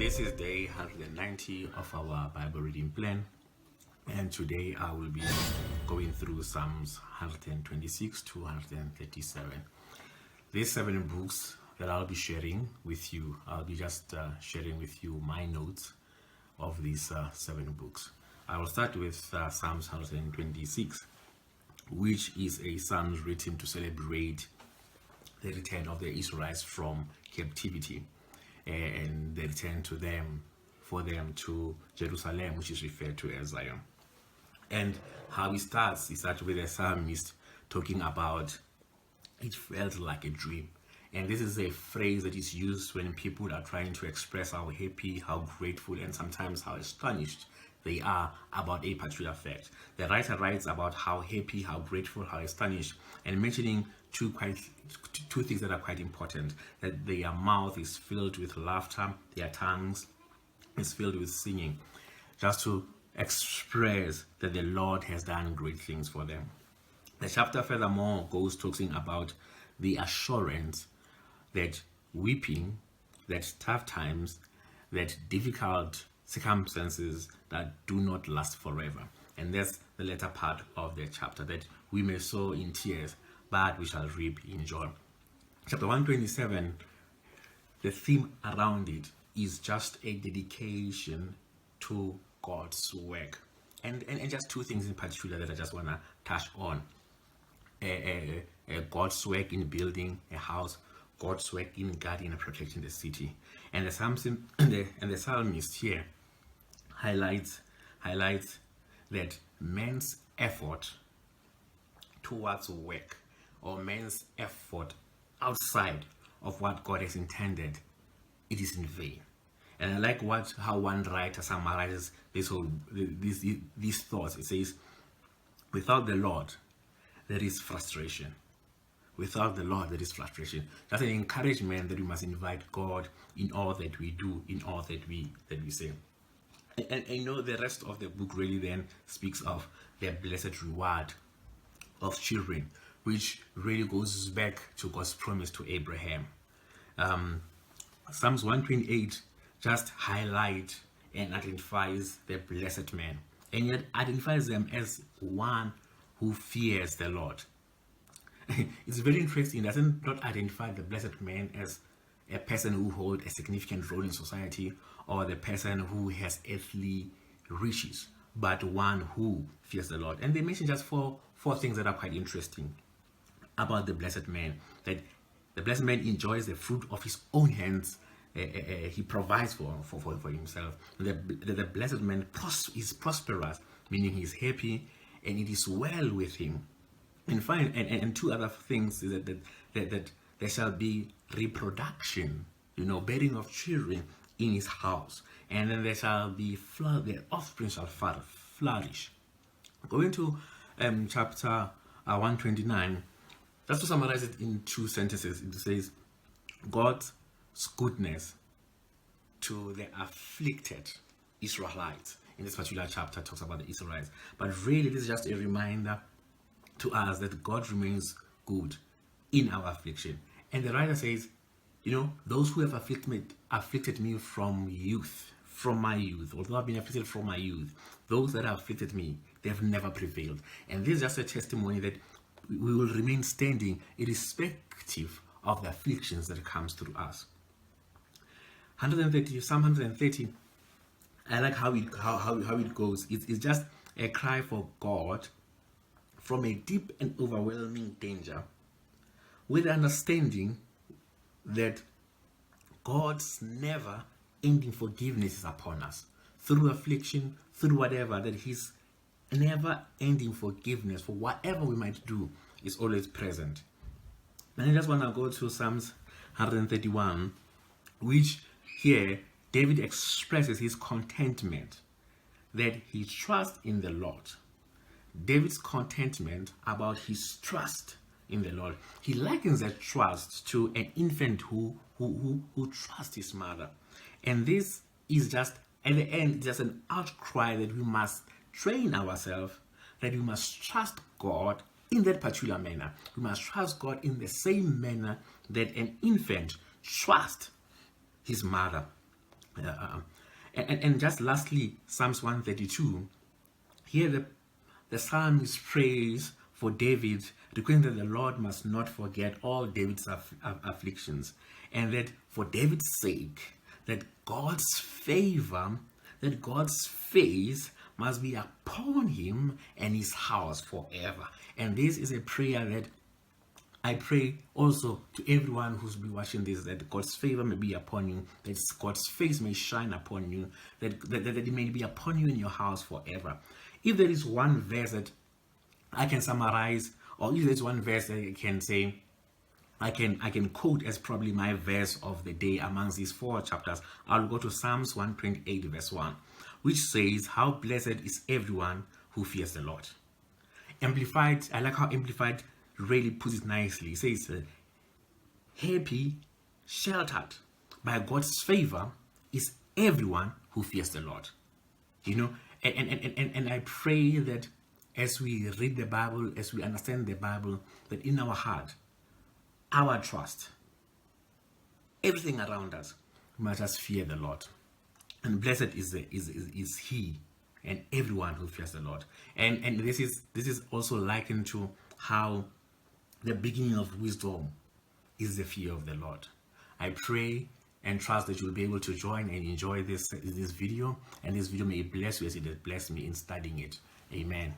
This is day 190 of our Bible reading plan, and today I will be going through Psalms 126 to 137. These 7 books that I'll be sharing with you, I'll be just sharing with you my notes of these 7 books. I will start with Psalms 126, which is a psalm written to celebrate the return of the Israelites from captivity and the return to them, for them to Jerusalem, which is referred to as Zion. And how it starts with the psalmist talking about it felt like a dream. And this is a phrase that is used when people are trying to express how happy, how grateful, and sometimes how astonished they are about a particular fact. The writer writes about how happy, how grateful, how astonished, and mentioning two things that are quite important: that their mouth is filled with laughter, their tongues is filled with singing, just to express that the Lord has done great things for them. The chapter furthermore goes talking about the assurance that weeping, that tough times, that difficult circumstances that do not last forever. And that's the latter part of the chapter, that we may sow in tears, but we shall reap in joy. Chapter 127, the theme around it is just a dedication to God's work. And just 2 things in particular that I just want to touch on. God's work in building a house, God's work in guarding and protecting the city. And the psalmist here highlights that man's effort towards work, or man's effort outside of what God has intended, it is in vain. And I like how one writer summarizes these thoughts. It says, without the Lord, there is frustration. Without the Lord, there is frustration. That's an encouragement that we must invite God in all that we do, in all that we say. And the rest of the book really then speaks of the blessed reward of children, which really goes back to God's promise to Abraham. Psalms 128 just highlight and identifies the blessed man, and yet identifies them as one who fears the Lord. It's very interesting. It doesn't not identify the blessed man as a person who holds a significant role in society, or the person who has earthly riches, but one who fears the Lord. And they mention just four things that are quite interesting about the blessed man: that the blessed man enjoys the fruit of his own hands. He provides for himself. The blessed man is prosperous, meaning he's happy and it is well with him. And 2 other things is that there shall be reproduction, bearing of children in his house, and then there shall be the offspring shall flourish. Going to chapter 129, just to summarize it in 2 sentences, it says, God's goodness to the afflicted Israelites. In this particular chapter, talks about the Israelites, but really this is just a reminder to us that God remains good in our affliction. And the writer says, those who have afflicted me from my youth, although I've been afflicted from my youth, those that have afflicted me, they have never prevailed. And this is just a testimony that we will remain standing irrespective of the afflictions that comes through us. Psalm 130, I like how it goes. It's just a cry for God from a deep and overwhelming danger, with the understanding that God's never-ending forgiveness is upon us. Through affliction, through whatever, that His never-ending forgiveness for whatever we might do is always present. And I just want to go to Psalms 131, which here David expresses his contentment that he trusts in the Lord. David's contentment about his trust in the Lord. He likens that trust to an infant who trusts his mother. And this is just, at the end, just an outcry that we must train ourselves, that we must trust God in that particular manner. We must trust God in the same manner that an infant trusts his mother. And just lastly, Psalms 132. Here the psalmist prays for David, requesting that the Lord must not forget all David's afflictions, and that for David's sake, that God's favor, that God's face must be upon him and his house forever. And this is a prayer that I pray also to everyone who's been watching this, that God's favor may be upon you, that God's face may shine upon you, that it may be upon you in your house forever. If there is one verse that I can summarize, or if there's one verse that I can say, I can quote as probably my verse of the day amongst these 4 chapters, I'll go to Psalms 128 verse 1, which says, "How blessed is everyone who fears the Lord." Amplified, I like how Amplified really puts it nicely. It says, happy, sheltered by God's favor is everyone who fears the Lord. You know, and I pray that as we read the Bible, as we understand the Bible, that in our heart, our trust, everything around us, we must just fear the Lord. And blessed is he and everyone who fears the Lord. And this is also likened to how the beginning of wisdom is the fear of the Lord. I pray and trust that you'll be able to join and enjoy this video, and this video may bless you as it has blessed me in studying it. Amen.